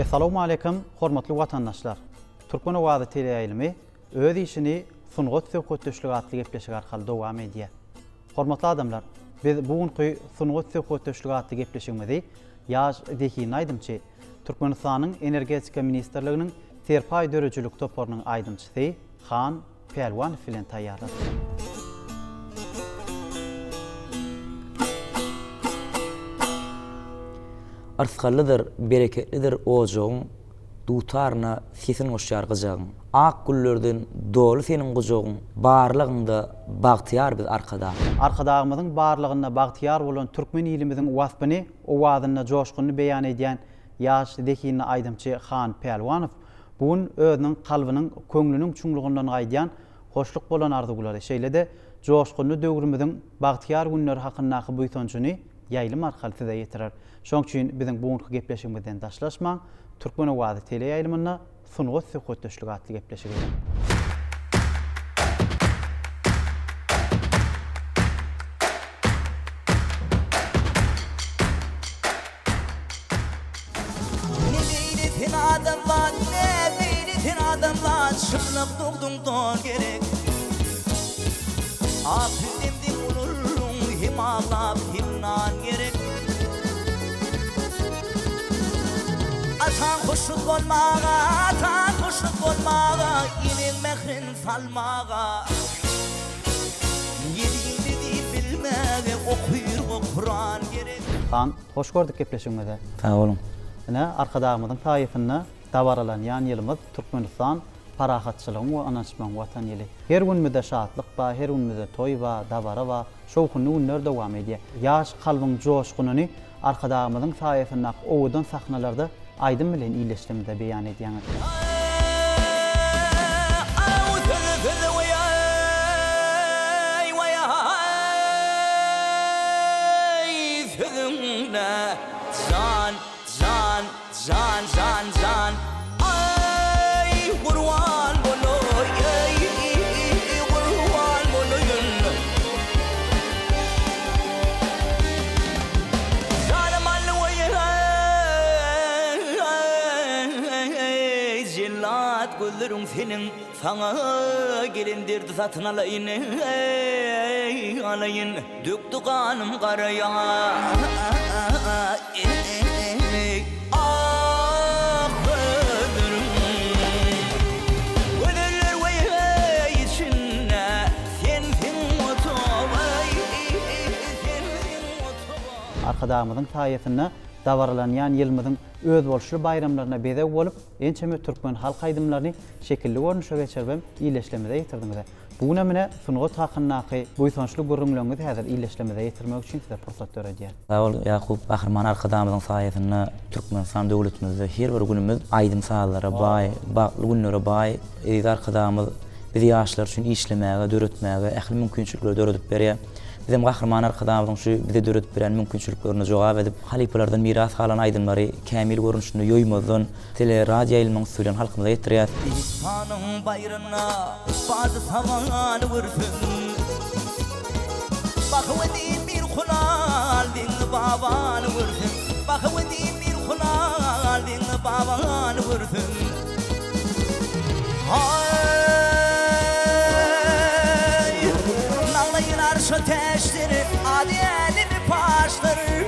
Assalamu alaykum, hormatly watandaşlar. Türkmen Owazy teleýaýlymy öz işini sungat söhbetleşlik atly gepleşik arkaly dowam edýär. Hormatly adamlar, biz bugünkü sungat söhbetleşlik atly gepleşigimizi ýaş Zeki Naýdymçy, Türkmenistanyň Energetika Ministrliginiň Serpaý dörejçilik toparynyň aýdymçysy Han Pelwanow bilen taýýarladyk. Arskallydyr, bereketlidir ojoň, dutarna sesin goşýar gyjagyň. Ak güllerden dolu senin gyjagyň, barlygynda bagtyar biz arkada. Arkadagymyzyň barlygynda bagtyar bolan türkmen ilimiziň waspyny, owazyna joşgyny beýan edýän ýaş Zeki Naýdymçy Han Pelwanow bugün özüniň kalbynyň, köňlüniň çuňlugyndan gaýdýan hoşluk bolan arzugulary şeýle-de joşgyny döwrümüziň bagtyar günleri hakyndaky buýtançyny ýaýlym arkaly size ýetirer. Şoň üçin biziň bugünkü gepleşigimizden daşlaşmaň, Türkmen Owazy teleýaýlymyna sungat söhbetleşlik atly gepleşigi. Şımlap dogdungdan gerek Afildimdim olurun Him ağlap himnan gerek Atan hoşnut bolmağa Atan hoşnut bolmağa Inin mehrin salmağa Yediğini değil bilmeğe Okuyur Kur'an gerek Han, hoş gördük gepleşigimize. Sağ olun. Ine arkadagymyzyň taýyfyny dabaralanýan ýylymyz Türkmenistan parahatçylygyň we anaçmaň watan ýyly. Her günümizde şatlyk ba, her günümizde toý ba, dabara ba, şowkunly günler dowam edýär. Ýaş kalbyň joşgunyny arkadagymyzyň taýyfyna owudan sahnalarda aýdym bilen iýleşdirmede beýan edýän. Can ay kurban boloy ay kurban boloyun Canım ay zillat gözlerim senin sana gelindirdi satın alayın alayın döktü kanım karaya Arkadagymyzyň taýyfyna dabarlanýan ýylymyzyň öz bolşy bayramlaryna bezek bolup, ençeme türkmen halk aýdymlaryny şekilli görnüşe geçirmem iýleşlemede ýetirdiňiz. Bugün emine sungat hakyndaky buýtançly görüňlerinizi häzir iýleşlemede ýetirmek üçin size pursat berýär. Sağ ol Ýakup, ahirman arkadagymyzyň taýyfyna Türkmenistan döwletimizde her bir günümüz aýdym saatlara baý, bagly günlere baý, arkadagymyz biz ýaşlar üçin işlemäge, döretmäge, ähli mümkinçilikleri döredip berýär. Bizim gahryman arkadaşlarymyň şu bize döretip beren mümkinçiliklerini jogap edip, halipalardan miras galan aýdymlary kämil görünüşinde ýoýmazdan tele radio ýylymyň süýlen halkymyza ýetirýär. İhsanın bayrına bazı savan vursun Bakıvediğin bir kulal bin baban vursun Bakıvediğin bir kulal bin baban vursun Nağlayın arşa teşleri adiyeleri paşları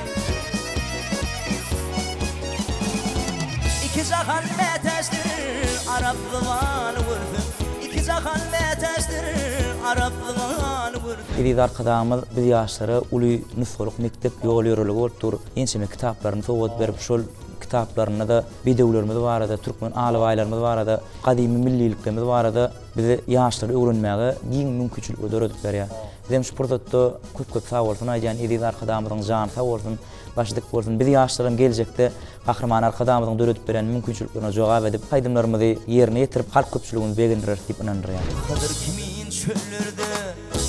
İki cahan meteştir Araplıvan vursun İki cahan meteştir Araplıvan vursun Biz arkadagymyz biz ýaşlara uly nüfurluk mektep ýol ýöreligi bolupdyr. Ençeme kitaplaryny sowgat berip şol kitaplarynda da videolarymyz barada, türkmen alybaýlarymyz barada, gadymy milliliklerimiz barada bizi ýaşlara öwrenmäge giň mümkinçilik döredip berýär. Bizim şu pursatda köp sag bolsun aýdýan ediz arkadagymyzyň jany sag bolsun, başlyk bolsun. Biz ýaşlarym geljekde gahryman arkadagymyzyň döredip beren mümkinçiliklerine jogap edip, aýdymlarymyzy ýerine ýetirip halk köpçüligini begindirer diýip inanýar. Kadir kimin çöllerde,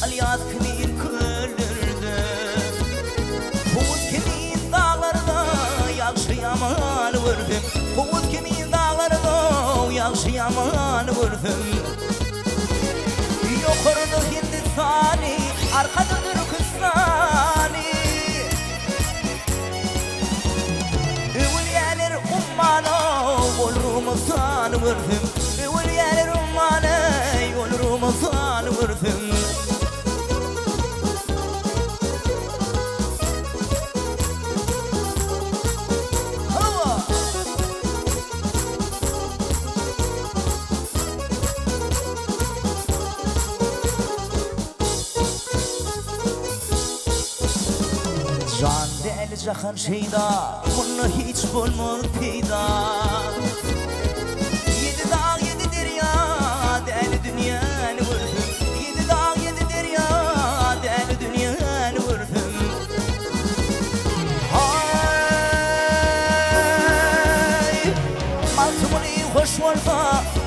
alyat kimin köllerde Hovuz kimin dağlarda, ýagşy ýaman gördüm Hovuz kimin dağlarda, ýagşy ýaman gördüm Ýokurdy Hindistany, arkada Türkistany Ewliýalar ummany vurfum Ul yer rumane ul rumazan vurfum Can değil cahan şeyda Bunu hiç bulmaz peyda Yedi dağ yedi derya Değerli dünyanı vurfum Yedi dağ yedi derya Değerli dünyanı vurfum Hay Altımını hoş olsa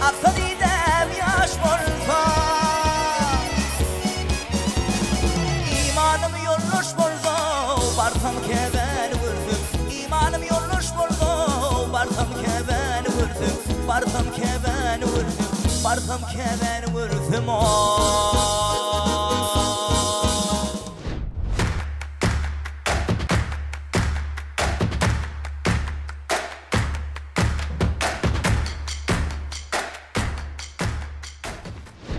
Aksa didem yaş olsa İmanım yolluş olsa Barsam keven vurdum İmanım yolluş vurdum Barsam keven vurdum Barsam keven vurdum Barsam keven vurdum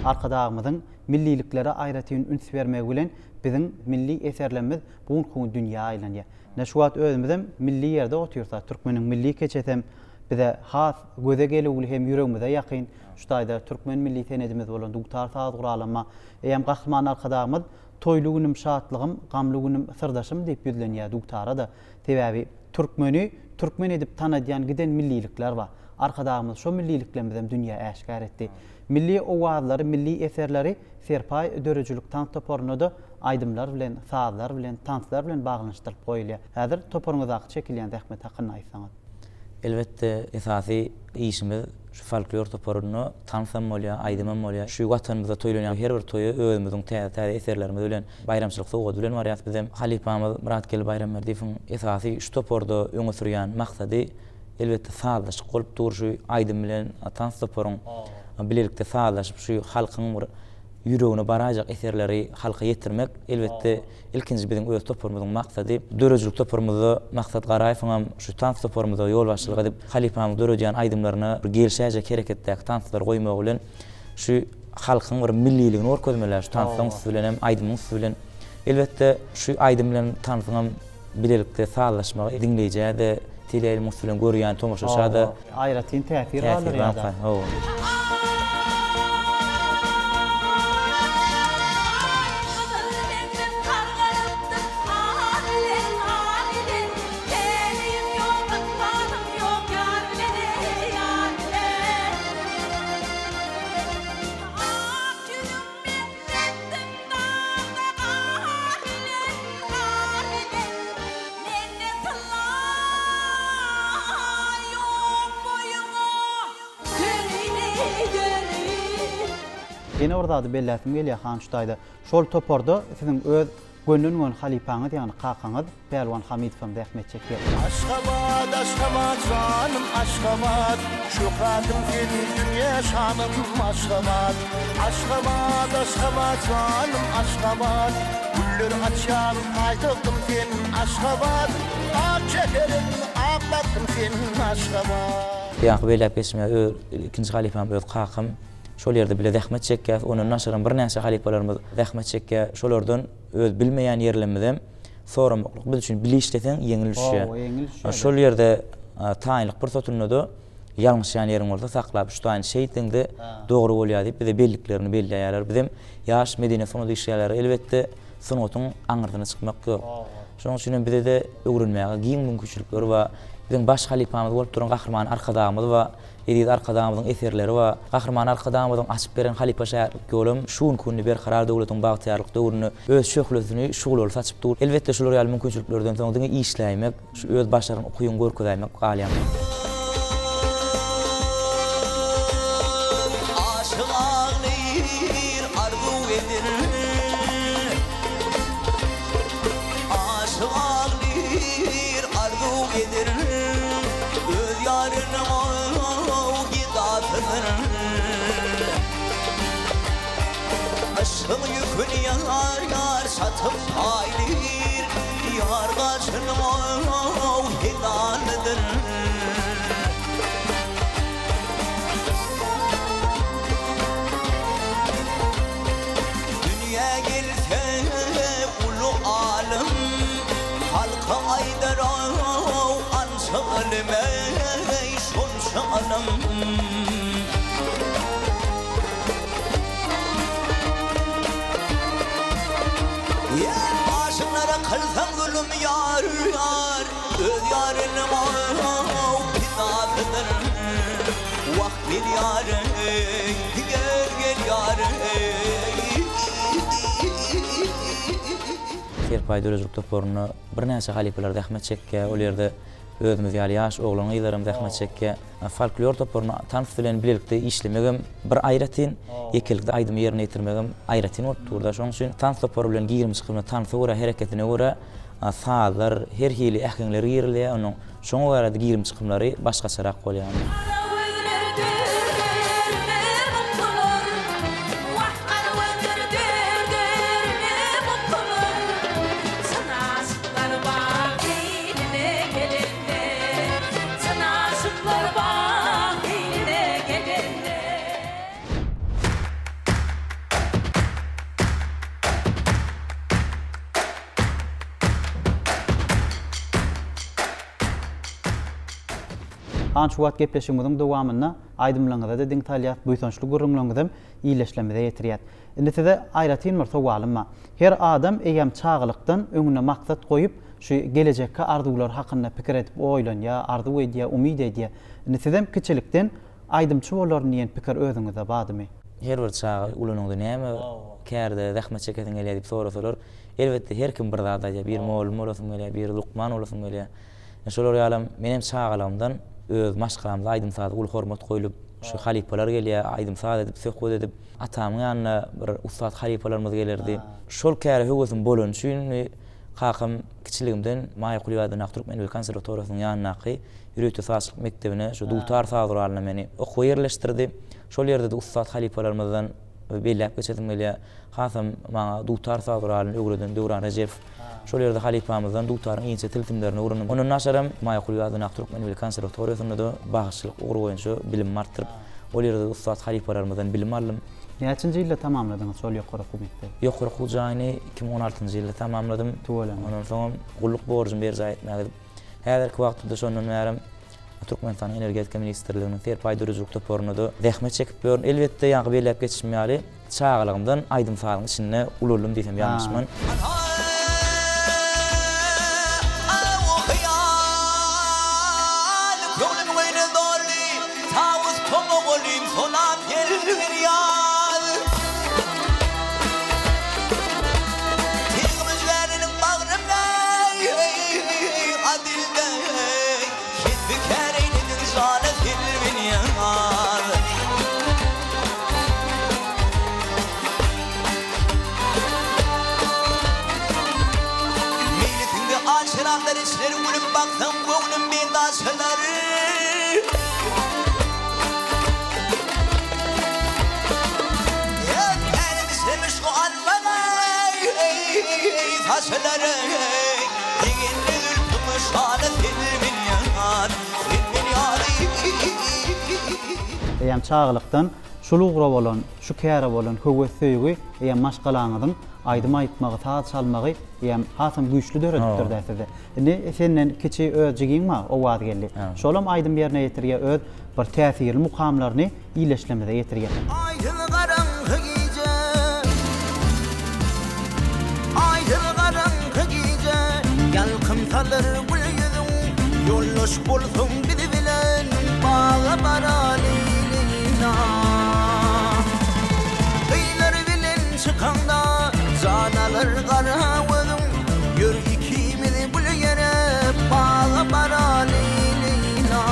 Arkadağımızın milliliklere ayrıtın üns vermek bilen bizim milli eserlerimiz bugün dünya aylanya. Neşuat özümüzden milli yerde otursa Türkmenin milli keçetem bize has göze gelugul hem yüreğimize yakın. Şutayda Türkmen milli senedimiz bolan Dugtar Saz Guralama hem kahraman arkadağımız toylu günüm şatlığım, gamlı günüm sırdaşım deyip yüzleniyor Dugtar'a da. Sebebi Türkmen edip tanıyan giden millilikler var. Arkadağımız şu milliliklerimizden dünya eşkar etti. Milli ovazları, milli eserleri serpay dörücülük tank toporunu da aydımlar bilen, sazlar bilen, tanslar bilen bağlanıştırıp koyuluyor. Hazır toporunuzda çekilyen zahmet hakkında aysanız. Elbette esasi işimiz şu folklor toporunu tansam bolya, aydymam bolya. Şu vatanımızda toylanan her bir toyu özümüzün täze eserlerimiz bilen bayramçylyk soğudu bilen variat bizim halifamız Muratgel Bayram Merdifin esasi şu toporda öňe sürýän maksady elbette sağlaşyp bolup duruşy aydym bilen tans toporun bilelikde sağlaşyp şu halkyň bir yüreğine barajak eserleri halka yetirmek elbette ilkinci bizim öz toporumuzun maksady döröjülük toporumuzda maksat garaýypam şu tans toporumuzda yol başçylyk edip halifamyň döröjän aydymlaryna bir gelişäjek hereketdäki tanslar goýmak bilen şu halkyň bir milliligini orkozmeler şu tansdan bilen hem aydymyň bilen elbette şu aydym bilen tansyň bilelikde sağlaşmak dinleýjä de tileli musulun görýän tomoşaşa da aýratyn täsir alır ýa-da. Yine orada adı belläsim gelýär han şutayda. Şol toporda sizin öz gönlüňiň halipaňyz ýani kakaňyz Pelwan Hamidowyň rahmet çekýär. Aşgabat, aşgabat canım aşgabat şu kadın senin dünya şanım aşgabat Aşgabat, aşgabat canım aşgabat güller açar aytıktım senin aşgabat ak çekerim ağlattım senin aşgabat Ýa belläp geçme ikinji halifam öz kakam şol ýerde bile zähmet çekýär, onun naşyran bir näçe halipalarymyz zähmet çekýär. Şolardan öz bilmeýän ýerlerimizden soramaklyk biz üçin bilişlesen ýeňil düşýär. Şol ýerde taýinlik bir sotunlady, ýalňyş ýeriniň bolsa saklap şu taýyn şeýtinde dogry bolýar diýip bize belliklerini belläýärler. Bizim ýaş Medine sonuda işleýärler. Elbette sonutyň aňyrdyna çykmak ýok. Şonuň üçin bize de öwrünmäge giň mümkinçilikleri we bizim baş halifamyz bolup duran gahrman arkadağımız we Edid arkadağımızın eserleri we gahrman arkadağımızın açyp beren halipa şäherlik ýolum şuň kunny berkarar döwletiň bagtýarlyk döwrüni öz şöhretini şugul olup saçyp dur. Elbette şolar ýaly mümkinçiliklerden soň diňe işläýmek, şu öz başlaryny okuýan görkezäýmek galýan. Aşkım yükün yar satıp aylir Yar kaçınım o hidanıdır Haydar anşalımey şonşalım Ya başımlara kılsan gülüm yar yar Öz yarınım pinatıdır Vakbil yarın gel yarın Terpay Dörözlük toporunu bir näçe halipalar dähmet çekke, ol ýerde özümüz ýaly ýaş oglanyň ýylarym dähmet çekke. Folklor toporunu tanys bilen birlikde işlemegem bir aýratyn, ekelikde aýdym ýerine ýetirmegem aýratyn bolupdy. Şoň üçin tanys topor bilen giýirim çykymyna tanysy görä hereketine görä sazlar, her hili ähliňleri ýerilýär, onuň şoňa görä giýirim çykymlary başgaçarak bolýar. Anç wagt gepleşigimiziň dowamyna aýdymlaňyza da diňtalyat buýtançlyk gurrunlaňyzam iýleşlemede ýetirýär. Indide aýratyn bir sowalym. Her adam eýem çağlykdan öňüne maksat goýup, şu gelecekkä arzuwlar hakynda pikir edip oýlanýar, arzuw edýär, umyd edýär. Indide kiçilikden aýdymçy bolar diýen pikir özüňizde badymy? Her bir çağı ulanyňda näme kärde zähmet çeketiň gelýär diýip sorasalar, elbetde her kim bir zat aýdýar, bir moğul bolasym gelýär, bir Lukman bolasym gelýär. Şolar ýalym menem çağalamdan öz maşgalamda aýdym saat ul hormat goýulyp şu halipalar gelýär, aýdym saat edip söhbet edip atamyň ýanyna bir ustad halipalarymyz gelerdi. Şol käre höwesem bolan üçin kakam kiçiligimden Maýakuly ýadyna Türkmen konservatoriýasynyň ýanynaky ýürüýte saçlyk mektebine şu dutar sagduralyna meni okuw ýerleşdirdi. Şol ýerde de ustad halipalarymyzdan belläp geçedim gelýär. Hasam maňa dutar sagduralyny öwreden Döwran Rejev şol ýerde halipamyzdan dutaryň iňçe tiltimlerini öwrendim. Onuň naşaram Maýakuly ýadyna Türkmen konservatoriýasyna da bagyşlyk ugry boýunça bilim artdyryp, ol ýerde ustad halipalarymyzdan bilim aldym. Näçinji ýylda tamamladyňyz şol ýokary okuw mektebi? Ýokary okuw jaýyny 2016-njy ýylda tamamladym. Ondan soň gulluk borjum berje aýtmagy. Häzirki wagtda şondan bäri Türkmen Energetika Ministrliginiň Terpay Dörözlük toporuna da zähmet çekip görün. Elbetde ýaňy belläp geçişmýäli. Çağalygymdan aýdym salyň içinde ululum diýsem ýalňyşmyn. İçleri gülüp baksam gönlüm bir daşları Elimi sevmiş o anmana taşları Diğinli ülkümü şanı filmin yar Filmin yarı Eýem çağlykdan şol ugry bolan, şu käre bolan höwes söýgi eýem maşgalaňyzyň aýdym aýtmagy, taat çalmagy eýem hasam güýçlü döredipdir däsede. Indi senden kiçi özjigiň ma o wagt geldi. Şolam aýdym ýerine ýetirýär, öz bir täsirli mukamlaryny iýleşlemede ýetirýär. Aydın garaňky gije Aydın garaňky gije Ýalkym talar gül ýüzüň Ýoldaş bolsun biri bilen baga baralina Beýler bilen çykanda zanalar garawdyň Ýür ikimiz bu ýere baga baralina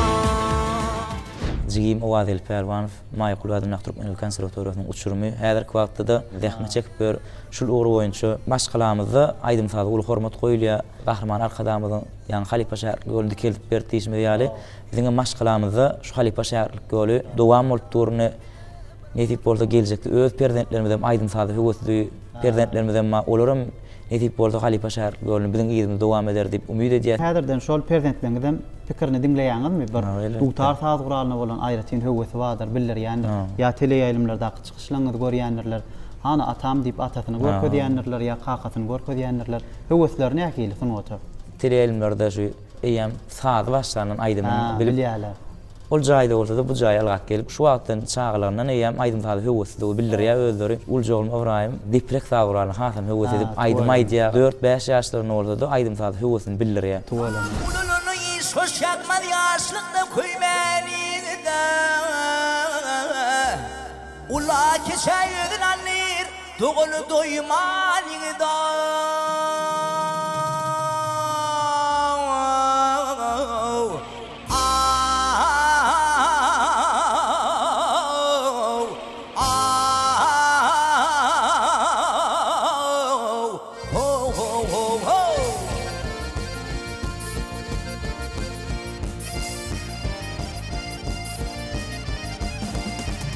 Jigim Owadil Perwanow Maýakuly ýadyna Türkmen konservatoriýasynyň uçurumy häzirki wagtda zähmet çekip ber şol ugry boýunça başgalamyzda aýdym saat ul hormat goýulýar. Gahrman arkadamyzyň ýa-ni Halipa şäherlik ýolunda kelip berdi diýişmeli. Biziň başgalamyzda şu Halipa şäherlik ýoly dowam bolup durny. Netip bolsa gelecekde öz prezidentlerimizden aýdym saat höwesli prezidentlerimizden ma olaram netip bolsa Halipa şäherlik ýolyny biziň ýerimiz dowam eder diýip umyt edýär. Häzirden şol prezidentlerimizden pikirini dinleýäňizmi? Bir dutar saat guralyna bolan aýratyn höwesi bardyr, bilir ýani. Ýa teleýaýlymlardaki çykyşlaryňyzy görýändirler. Hana atam diýip atasyny görkezýändirler ýa kakasyny görkezýändirler. Höweslerini äkili sunuwata. teleelimlerde şu eýem saat başlanan aýdymyny bilip bilýärler. ol jaýda bolsa da bu jaýa algak gelip şu wagtdan çağlaryndan eýem aýdym taýda höwesli bildirýär özleri Uljogul Ibrahim diplek saguralyny hasam höwes edip aýdym aýdýar 4-5 ýaşlaryny bolsa da aýdym taýda höwesini bildirýär. Ululunu iş hoş yakmadı yaşlıkta köymeni de Ula keşeydin anlir doğulu doymanı da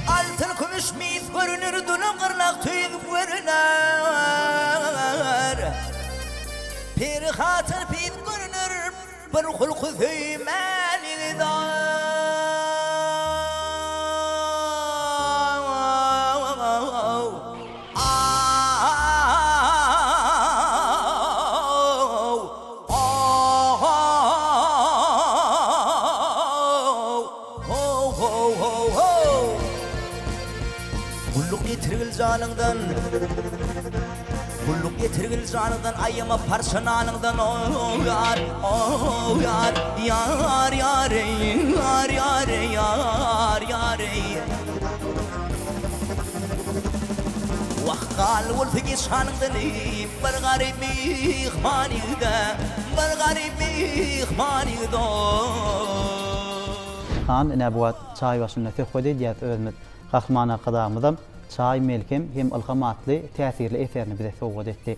Altın kumuş mis görünür, dunun kırnak tüyüp görünür. Bir hatır pit görünür, bir hulku züymeni dar. Kulluk getirgil canından Kulluk getirgil canından Ayyama parçananından Oh yar, oh yar Yar, yar, yar, yar, yar, yar Vakal ulfiki şanından Bir garip mihmaniyda Bir garip mihmaniyda Han Nebuat çay başında tökedi diýip özümet gahmana qadamydam çay melkem hem ilhamatly täsirli eserini bize sowgat etdi.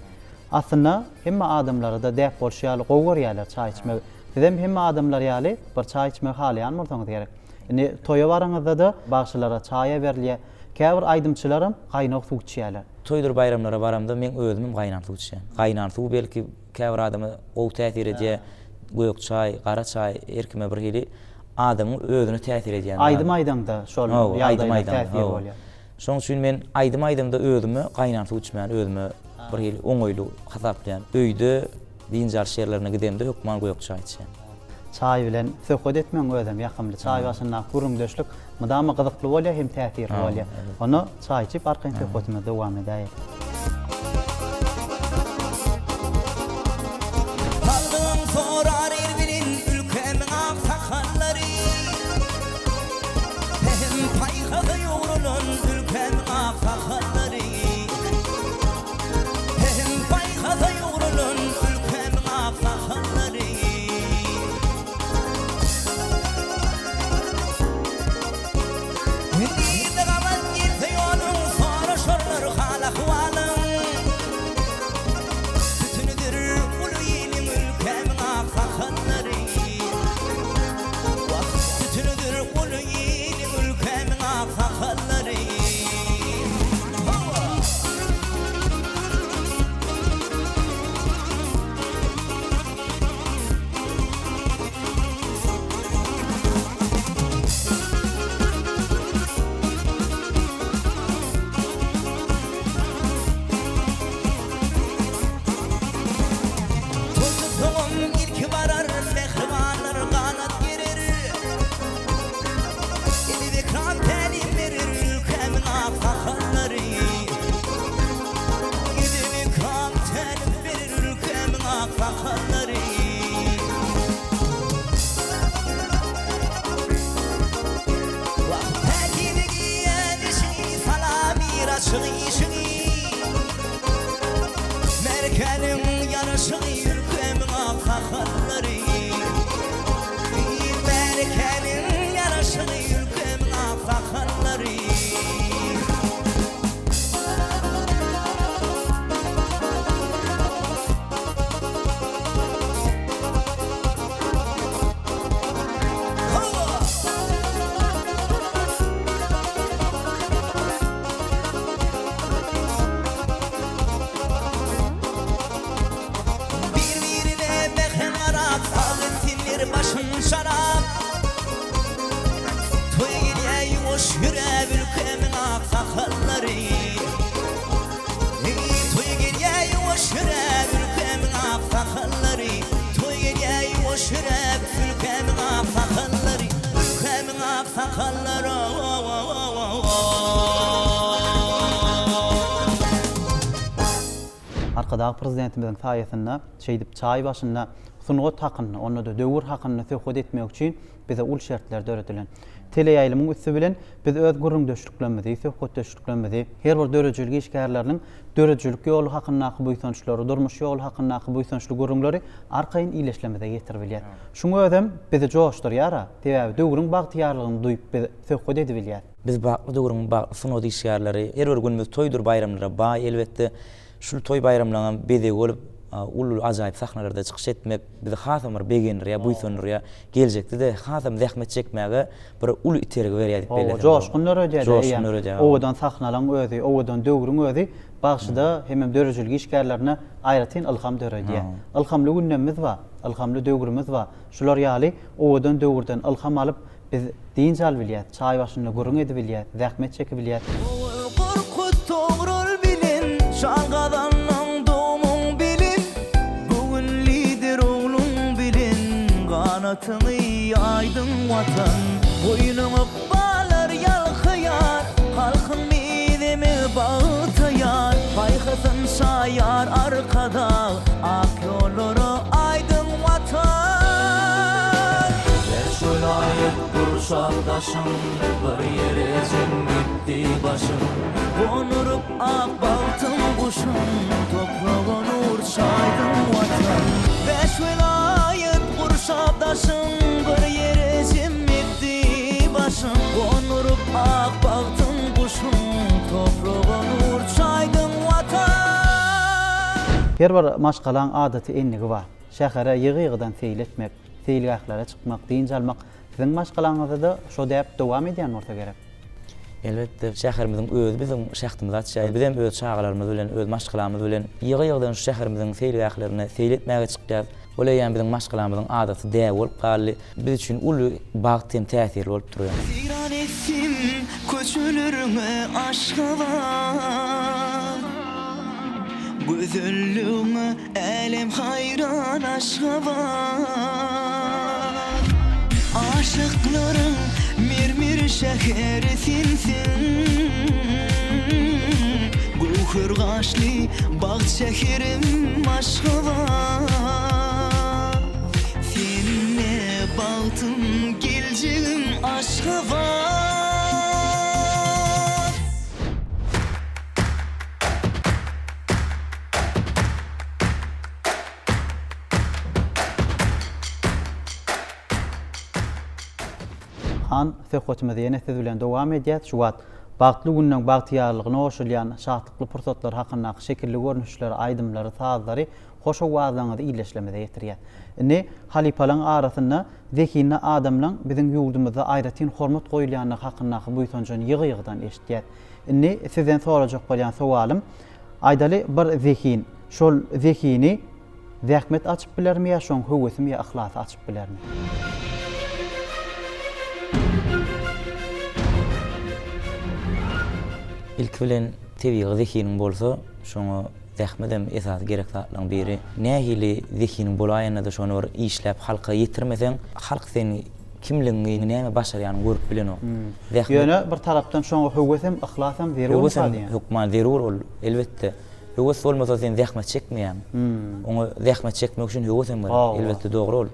Aslında hemme adamlara da däp bolşýaly gowur ýalar çay içmek. Sizem hemme adamlar ýaly bir çay içmek halayan bolsaňyz gerek. Ine toýa baraňyzda da bagşylara çaýa berilýär. Käbir aýdymçylarym gaýnak suw içýärler. Toýdur bayramlara baramda men özümim gaýnan suw içýän. Gaýnan suw belki käbir adamy ow täsir edýär. Goýuk çay, gara çay erkime bir hili adamın özüne täsir edýän. Aýdym-aýdymda şol ýagdaýlar täsir bolýar. Şoň üçin men aýdym-aýdymda özüme gaýnan suw içmän, özüme bir hili oňoýly hasaplaýan. Öýde diňjar şeýerlerine gidende hökman goýuk çay içýän. Çay bilen söhbet etmeň özüm ýakymly çay başyndan gurundeşlik mydama gyzykly bolýar hem täsirli bolýar. Onu çay içip arkaň söhbetime dowam edäýik. Kaldım sorar Erbil'in ülkemin aksakalları Hem paykalı yoğrunun ülkemin aksakalları Hem paykalı yoğrunun ülkemin aksakalları Nide kaman girse yolun sonra şorlar halakvalın Bütünüdür ulu yiğinin ülkemin aksakalları Bütünüdür ulu yiğinin ülkemin aksakalları Çocukluğum ilk varar mehribanlar kanat gerir Eli ve kram telim verir ülkemin aksakalları Eli ve kram telim verir ülkemin aksakalları Vaktekini giyen işini salamir açığı işini Merkenin yarışı ülkemin aksakalları Merkenin yarışı ülkemin aksakalları Birbirine mehen arak Sağıttinler başın şarap Toy geliye yumuş yürev ülkemin aksakalları Toy geliye yumuş yürev ülkemin aksakalları Toy ak sakallara Arkadaky prezidentimizin saýasynda şeýdip çaý başynda sunugat hakyny, onda da döwür hakyny söhbet etmek üçin bize ul şertler döredilen. Teleýaýlymyň üstü bilen biz öz gurrun döşlüklenmedi, söhbet döşlüklenmedi. Her bir dörejilik işgärleriniň dörejilik ýoly hakyndaky buýsançlary, durmuş ýoly hakyndaky buýsançly gurrunlary arkaýyn iýleşlemede ýetirbilýär. Şuňa ödem bizi joşdurýar, täze döwrüň bagtyarlygyny duýup biz söhbet edibilýär. Biz bakly döwrüň sunugat işgärleri her bir günimiz toýdur bayramlara baý elbetde. Şul toy bayramlaryň bede bolup ul ajaýyp sahnalarda çykyş etmek bizi hasam begenir ya buýsanır ya geljekde de hasam zähmet çekmäge bir ul itergi berýär diýip bellädim. Joşkunlar ödedi. Owadan sahnalaryň özi, owadan döwrüň özi bagşyda hemem dörejilik işgärlerine aýratyn ilham döredýär. Ilhamly günnemiz bar, ilhamly döwrümüz bar. Şular ýaly owadan döwürden ilham alyp biz diýinjal bilýär, çaý başynda gurrun edibilýär, zähmet çekibilýär. Şalgadanın doğumun bilin, bugün lider oğlum bilin. Kanatını aydın vatan, boynumu bağlar yalkıyar. Halkın midemi bağıtayar, paykasın sayar arkada. Ak yolları aydın vatan. Beş olayıp kurşaldaşım, bir yere zümrüttü başım. Konurup ak baltın kuşum, toprağın urçaydın vatan. Beş vilayet kurşabdaşım, bir yere zimmetti başım. Konurup ak baltın kuşum, toprağın urçaydın vatan. Her bir maşgalan adaty ennigi bar. Şähere ýygy-ýygydan seýil etmek, seýilgählara çykmak, diýinjal almak. Siziň maşgalaňyzda da şo däp dowam edýän bolsa gerek. Elbette şäherimiziň öz bizim şähtimiz atşaý. Biz hem öz çağalarymyz bilen, öz maşgalamyz bilen ýygy-ýygydan şu şäherimiziň seýilgählerini seýletmäge çykýar. Olaýan bizim maşgalamyzyň adaty däw bolup galy. Biz üçin uly bagtym täsirli bolup durýar. Tiran etsin köçülürme aşkılar, gözüllüğüme elem hayran aşkılar. Aşıklarım mirmir şehri sinsin, Guhur gaşli bağ şehrim aşkılar. Seninle bağtım geleceğim aşkılar. Han söhbetimiz ýene siz bilen dowam edýär. Şu wagt bagtly günnäň bagtyarlygyna oşulýan şahtykly pursatlar hakyndaky şekilli görnüşleri, aýdymlary, sazlary hoş owazlaňyzy iýleşlemede ýetirýär. Ine halipalaň arasynda zekine adamlaň biziň ýurdumyzda aýratyn hormat goýulýany hakyndaky buýsanjany ýygy-ýygydan eşitýär. Ine sizden sorajak bolýan sowalym, aýdaly bir zekin, şol zekini zähmet açyp bilermi ýa şoň höwesimi ýa ihlasy açyp bilermi? İlk bilen tebiği zekinin bolsa, şoňa zähmedem esas gerek zatlaryň biri. Nähili zekinin bolaýanyna da şonu bir işläp halka ýetirmesen, halk seni kimligiňi näme başarýany görüp bilen o. Ýöne bir tarapdan şoňa höwesem, ihlasam zerur bolýar. Hukman zerur ol, elbette. Höwes bolmasa sen zähmet çekmeýän. Oňa zähmet çekmek üçin höwesem gerek, elbette dogry ol.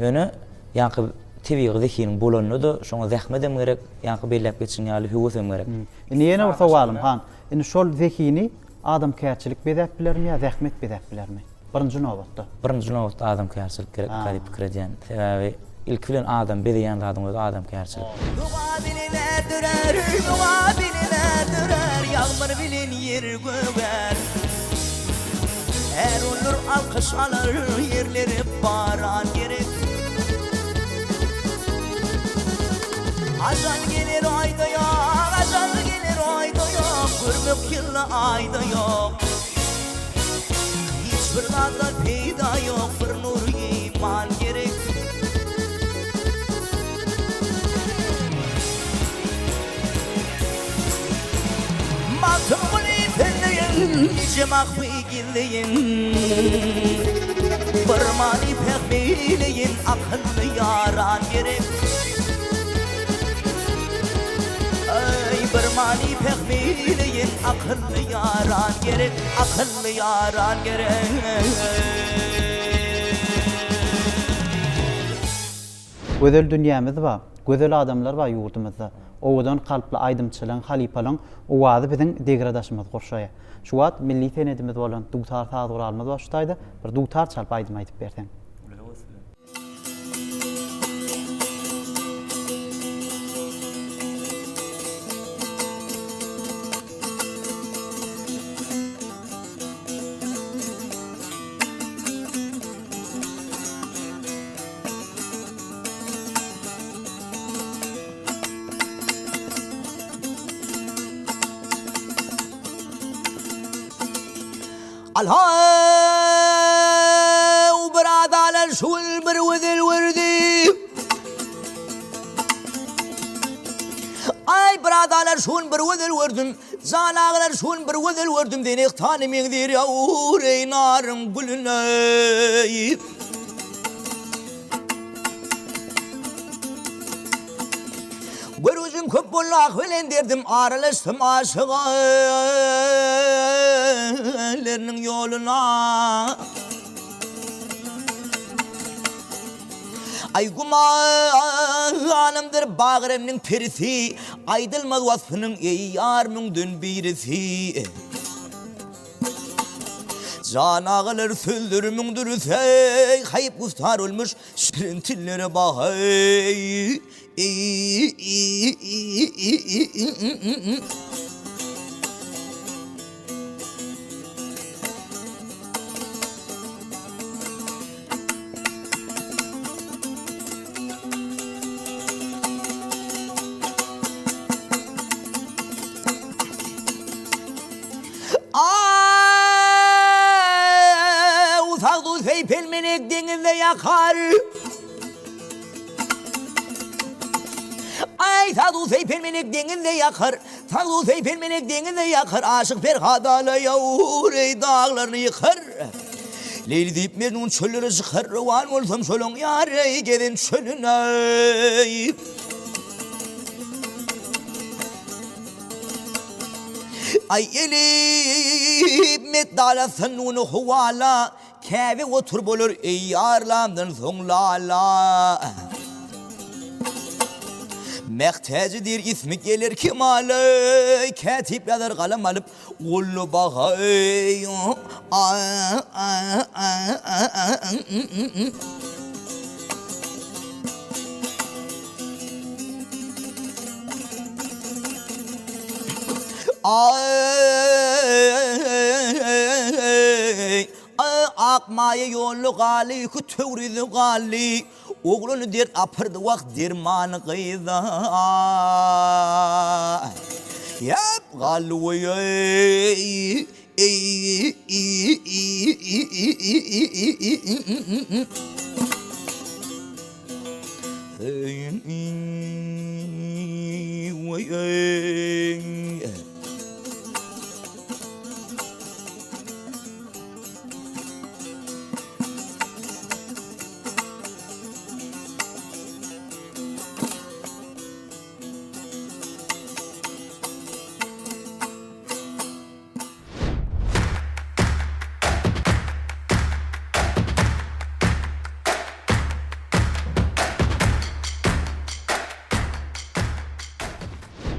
Ýöne ýa-ni tebiği zekinin bolanyny da şoňa zähmedem gerek, ýa-ni belläp geçiň ýaly höwesem gerek. Ine ýene bir sowalym han. Ine şol zekini adam kärçilik bedäp bilermi ýa zähmet bedäp bilermi? Birinji nowatda. Birinji nowatda adam kärçilik gerek diýip pikir edýän. Sebäbi ilk bilen adam bedäýän adam öz adam kärçilik. Dua biline dürer, dua biline dürer, ýağmur bilen yer göwer. Her olur alkış alır, yerleri baran gerek. Ajal gelir ayda yok, ajal gelir ayda yok, görmek yılla ayda yok. Hiçbir nadal peyda yok, bir nur iman gerek. Baktım bunu pelleyin, nice mahvi gilleyin. Bir mani pek beyleyin, akıllı yaran gerek. mani pekmiliyin akıllı yaran gerek, akıllı yaran gerek. Gözel dünýämiz bar, gözel adamlar bar ýurdumyzda. Owadan kalply aýdymçylyň, halipalyň owazy biziň degradasyňyzy gorşaýar. Şu wagt milli senedimiz bolan dugtar taýduralmaz başlaýdy. Bir dugtar çalp aýdym aýdyp bersen. Alhaw bradalar şul bir wedel werdi. Ay bradalar şul bir wedel werdim. Zalaglar şul bir wedel werdim. Denek tanymyň dir ýawur ey narym gülüney. Görüzüm köp bollak bilen derdim, aralaştım aşıklarının yoluna. Ay gumanımdır bağrımның perisi, aydılmaz vasfının ey yarmıngdün birisi. Canağılar söldürümüngdür ey, hayıp gustar olmuş şirin tillere bak ey. Uzaklı seypelmenek denizde yakar. Ay sağdu seypelmenek denizde yakar. Sağdu seypelmenek denizde yakar. Aşık Ferhada'la yavur ey dağlarını yıkar. Leyli deyip Mecnun çöllere çıkar. Var olsam çölün yar ey gelin çölüne. Ay elip meddala sannunu huvala. Kâve otur bolur ey yarlamdan sonlala. Mehtecidir ismi gelir kimale. Katipler kalem alıp ullu bakay. Akmaya yollu gali, kütüvridi gali. Oğlunu der apırdı vakt dermanı kıyda. Yap gali ey.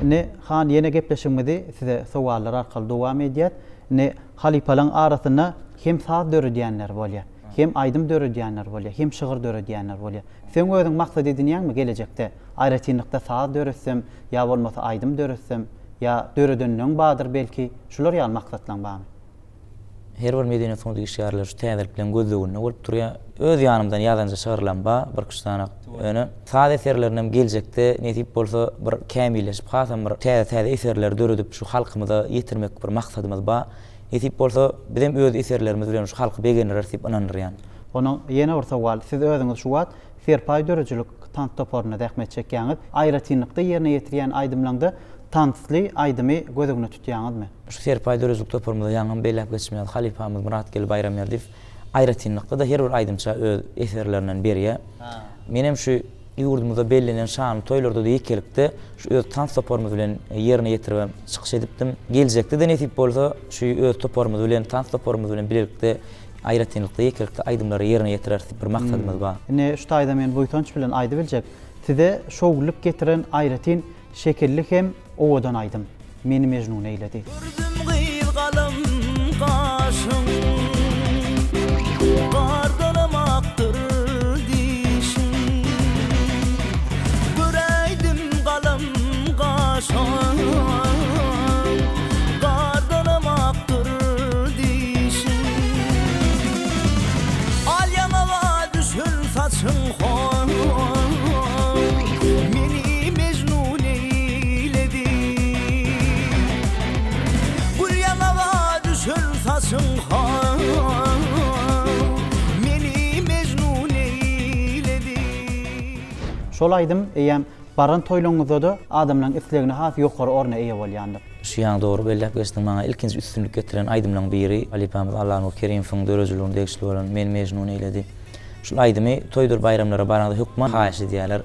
Ne han yine gepleşimidi size soğallar arkalı devam ediyat. Ne halipalan arasında hem saat dörü diyenler bolya, hem aydım dörü diyenler bolya, hem şığır dörü diyenler bolya. Sen özün maksat edinýän mi gelecekte? Aýratynlykda saat dörüsem, ya bolmasa aydım dörüsem, ya dörüdönüň badyr belki. Şular ýaly maksatlaň barmy? Her bir medeni fondu işgärler şu täzelik bilen gözlegünde bolup durýar. Öz ýanymdan ýazança çygyrylan ba bir kıştanak öňe. Sade eserlerinem geljekde netip bolsa bir kämilleşip hasam bir täze eserler dörüdüp şu halkymyza ýetirmek bir maksatymyz ba. Netip bolsa bizim öz eserlerimiz bilen şu halky begenler diýip inanýarýan. Onuň ýene bir sowal, siz özüňiz şu wagt serpaý dörüjülük tant toparyna dähmet çekýäňiz, aýratynlykda ýerine ýetirýän aýdymlaňda tantly aýdymy gözüňe tutýaňyzmy? Şu serpaý dörüjülük toparymyzda ýangam beýlep geçmeýän halifamyz Muratgel Bayramýardiw aýratynlykda da her bir aýdymça öz eserlerinden berýär. Menem şu yurdumuzda bellenen şanly toýlarda da ýekelikde şu öz tans toparymyz bilen ýerine ýetirip çykyş edipdim. Geljekde de nesip bolsa şu öz toparymyz bilen tans toparymyz bilen birlikde aýratynlykda ýekelikde aýdymlary ýerine ýetirer bir maksatymyz bar. Ne şu taýda men buýtanç bilen aýdy biljek. Size şowlulyk getiren aýratyn şekellik hem owadan aýdym. Meni mejnun eýledi. Gördüm gıyılgalım kaşım, kardalamaktır dişim. Göreydim kalım kaşım, kardalamaktır dişim. Al yanava düşün saçın koy, meni mecnun eyledi. Gül yanava düşün saçın koy, meni mecnun eyledi. Şol aýdym eýem baran toýlaňyzda da adamlaryň islegine has ýokary orna eýe bolýandy. Şu ýan dogry bellep geçdim maňa ilkinji üstünlük getiren aýdymlaryň biri Alipamyz Allahyň Kerim'iň dörözlüğünde degişli bolan men mejnun eýledi. Şol aýdymy toýdur bayramlara baranda hukman haýyş edýärler.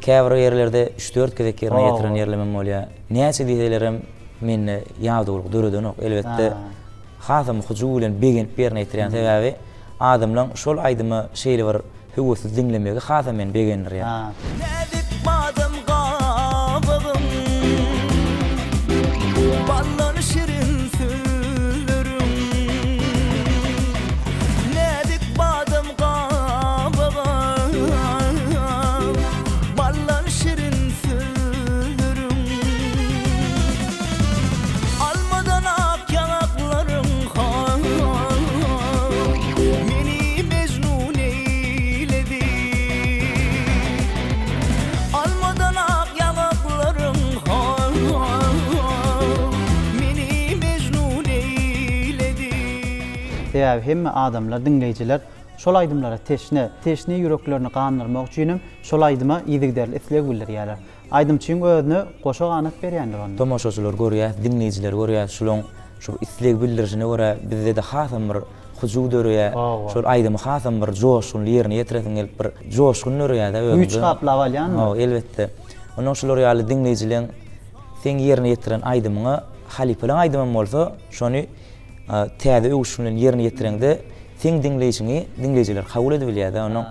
Käbir ýerlerde 3-4 gezek ýerine ýetiren ýerlemem bolýar. Näçe diýlerim meni ýagdyrlyk döröden ok elbetde hasam hujulen begen ýerine ýetiren sebäbi adamlaryň şol aýdymy şeýle bir höwüsli dinlemegi hasam men begenler ýa. Nedip badım kabığım, ballan şirin sülürüm. Nedip badım kabığım, ballan şirin sülürüm. Almadan ak yanaklarım kan, meni mecnun eyledi. Almadan ak yanaklarım kan, meni mecnun eyledi. Sebäbi hemme adamlar, dinleýijiler şol aýdymlara teşne ýüreklerini gandyrmak üçin şol aýdyma ýygyderli isleg bildirýärler. Aýdymçyň özüne goşa ganat berýändir onu. Tomoşaçylar görýär, dinleýijiler görýär, şolong şu isleg bildirişine görä bizde de hasam bir hujuw dörýär. Şol aýdymy hasam bir joşun ýerine ýetiresin gelip bir joşun dörýär da özüňiz. Güýç gaplap alýanmy? O elbetde. Onuň şol ýaly dinleýijileň sen ýerine ýetiren aýdymyňy halipalaň aýdymam bolsa, şonu täze öwüşünden ýerine ýetirende sen dinleýijiler kabul edebilýär da onuň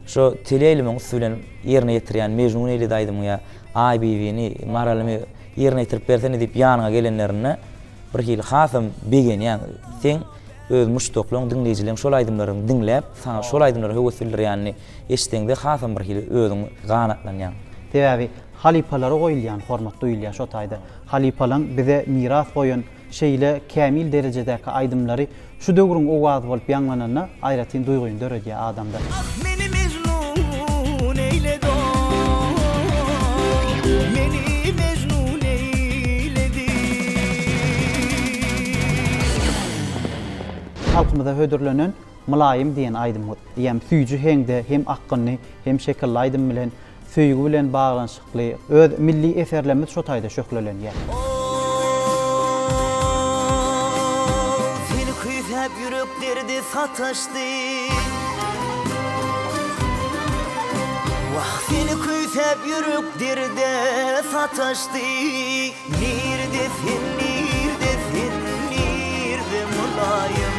şu teleýlimiň üstünden ýerine ýetirýän mejnun eýledi aýdymyň ýa aýbywini maralymy ýerine ýetirip bersen edip ýanyňa gelenlerini bir hil hasam begen ýa sen öz muşdoklaň dinleýijileň şol aýdymlaryny dinläp saňa şol aýdymlary höwes bildirýänini eşitende hasam bir hil özüň ganatlanýan. Sebäbi halipalara goýulýan hormat duýulýar şo taýda. Halipalaň bize miras goýan şeýle kämil derejedäki aýdymlary şu döwrüň owaz bolup ýanglanyna aýratyn duýguny dörediýär adamda. Meni mecnun eyledi, meni mecnun eyledi. Halkymyzda hödürlenen Mylaýym diýen aýdym var. Ýa-ni süýjü heňde hem akylly hem şekilli aýdym bilen süýgü bilen baglanyşykly öz milli eserlerimiz şo taýda şöhrelenýär. Seni kuyup yüreklerde sataştı. Vah seni kuyup yüreklerde sataştı. Nirdesin, nirdesin, nirde Mylaýym.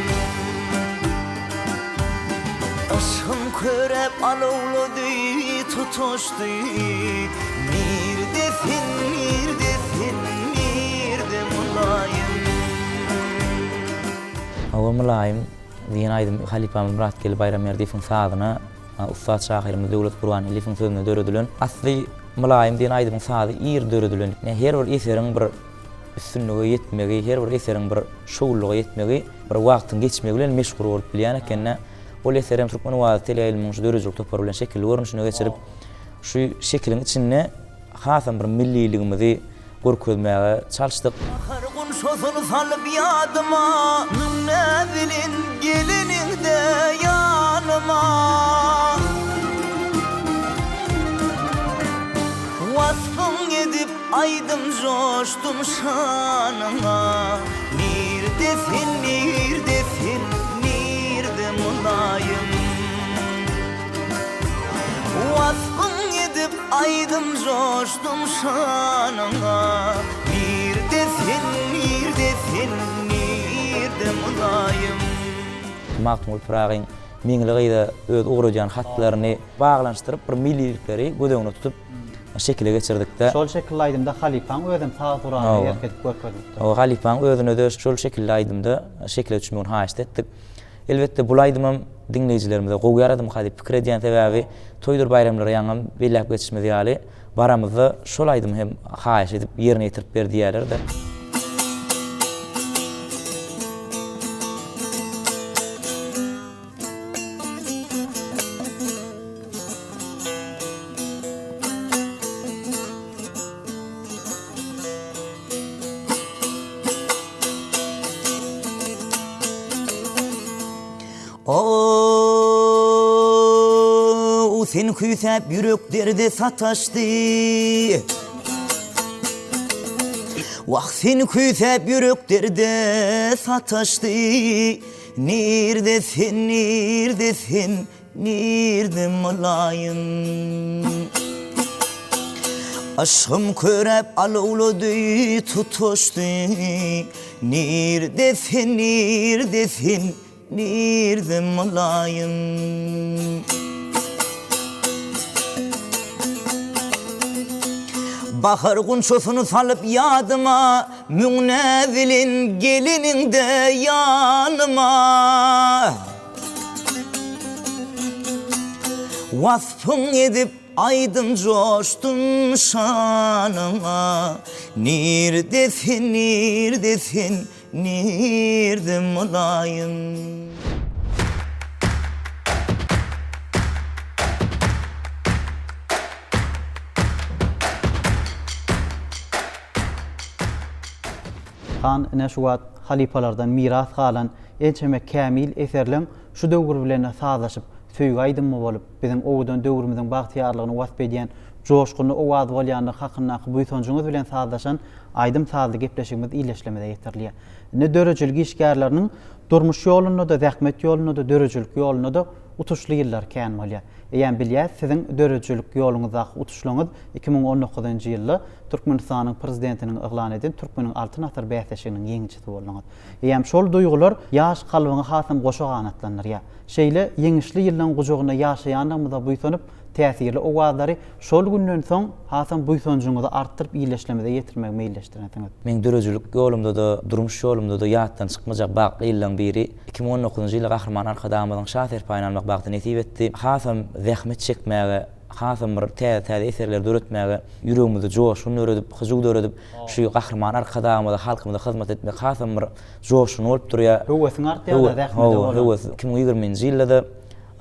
Aşkın körep alovladı, tutuştu. Nirdesin, nirdesin, nirde Mylaýym. Awa Mylaýym diýen aýdym halipamyň murat gelip bayram ýerdiň sadyna Ustad Şahyryň Döwlet Gurban Elifiň sözüne döredilen. Asly Mylaýym diýen aýdymyň sady ýer döredilen. Her bir eseriň bir üstünlüge ýetmegi, her bir eseriň bir şowluga ýetmegi, bir wagtyň geçmegi bilen meşgul bolup bilýän ekenne. Ol eserim Türkmen wazy teleýlimiň dörözlük topar bilen şekilli görünüşine geçirip şu şekilin içinde hasam bir milliligimizi görkezmäge çalışdyk. Hargun şosunu salıp yadıma, ne bilin gelinin de yanıma. Vasfın edip aydım coştum şanına. Nirdesin, nirdesin, nirde Mylaýym. Vasfın aydım coştum şanına. Nirde mulayım. Mahmud Prag'ın meňligiýde öz uğrajan hatlaryny baglanşdyryp bir millilikleri gödeňine tutup şekile geçirdikde. Şol şekilde aýdymda halifaň özüm sağ durany erketip görkezipdi. O halifaň özüne de şol şekilde aýdymda şekile düşmegini haýyş etdik. Elbetde bu aýdymam dinleýijilerimize gowy yaradım hadip pikir edýän sebäbi toýdur bayramlary ýaňam belläp geçişmedi ýaly baramyzda şol aýdym hem haýyş edip ýerine ýetirip berdiýärler de. O sen küsep yüreklerde sataştı. Vah sen küsep yüreklerde sataştı. Neredesin, neredesin, nerede mulayım? Aşkım körep alovladı tutuştu. Neredesin, neredesin, nerede mulayım? Bahar kunçosunu salıp yadıma, Mügnevlin gelinin de yanıma. Vasfın edip aydın coştun şanıma. Neredesin, neredesin, nerede mulayım? Han neşuat halipalardan miras galan ençeme kamil eserleň şu döwür bilen sazlaşyp söýgü aýdymmy bolup biziň owdan döwrümizden bagtyarlygyny wasp edýän joşguny owaz bolýanly hakyna buýtonjuňyz bilen sazlaşan aýdym sazly gepleşigimiz iýleşlemede ýetirliýär. Ne dörejilik işgärleriniň durmuş ýolunda da zähmet ýolunda da dörejilik ýolunda da utuşly ýyllar kän bolýar. Eýen bilýär siziň dörejilik ýoluňyzda utuşlaňyz 2019-njy ýylda Türkmenistanyň prezidentiniň eglan eden Türkmeniň altyn asr bäsleşiginiň ýeňçisi bolýaňyz. Eýen şol duýgular ýaş kalbyňy hasam goşa ganatlanýar ýa. Şeýle ýeňişli ýyllaň gujogyna ýaşaýanymyzda buýsanyp täsirli owazlary şol günden soň hasam buýsonjuňyzy artdyryp iýleşlemede ýetirmek meýilleşdirýär. Men dörejilik ýolumda da, durmuş ýolumda da ýatdan çykmajak baqy ýyllaň biri 2019-njy ýyly gahrman arkadamyň şaher paýyny almak bagty nesip etdi. Hasam zähmet çekmäge, hasam bir täze eserler döretmäge, ýüregimizde joşuny öredip, hyjygy öredip, şu gahrman arkadamyda halkymyza hyzmat etmek hasam bir joşuny bolup durýar. Höwesiň artýar da zähmet bolýar. 2020-njy ýylda da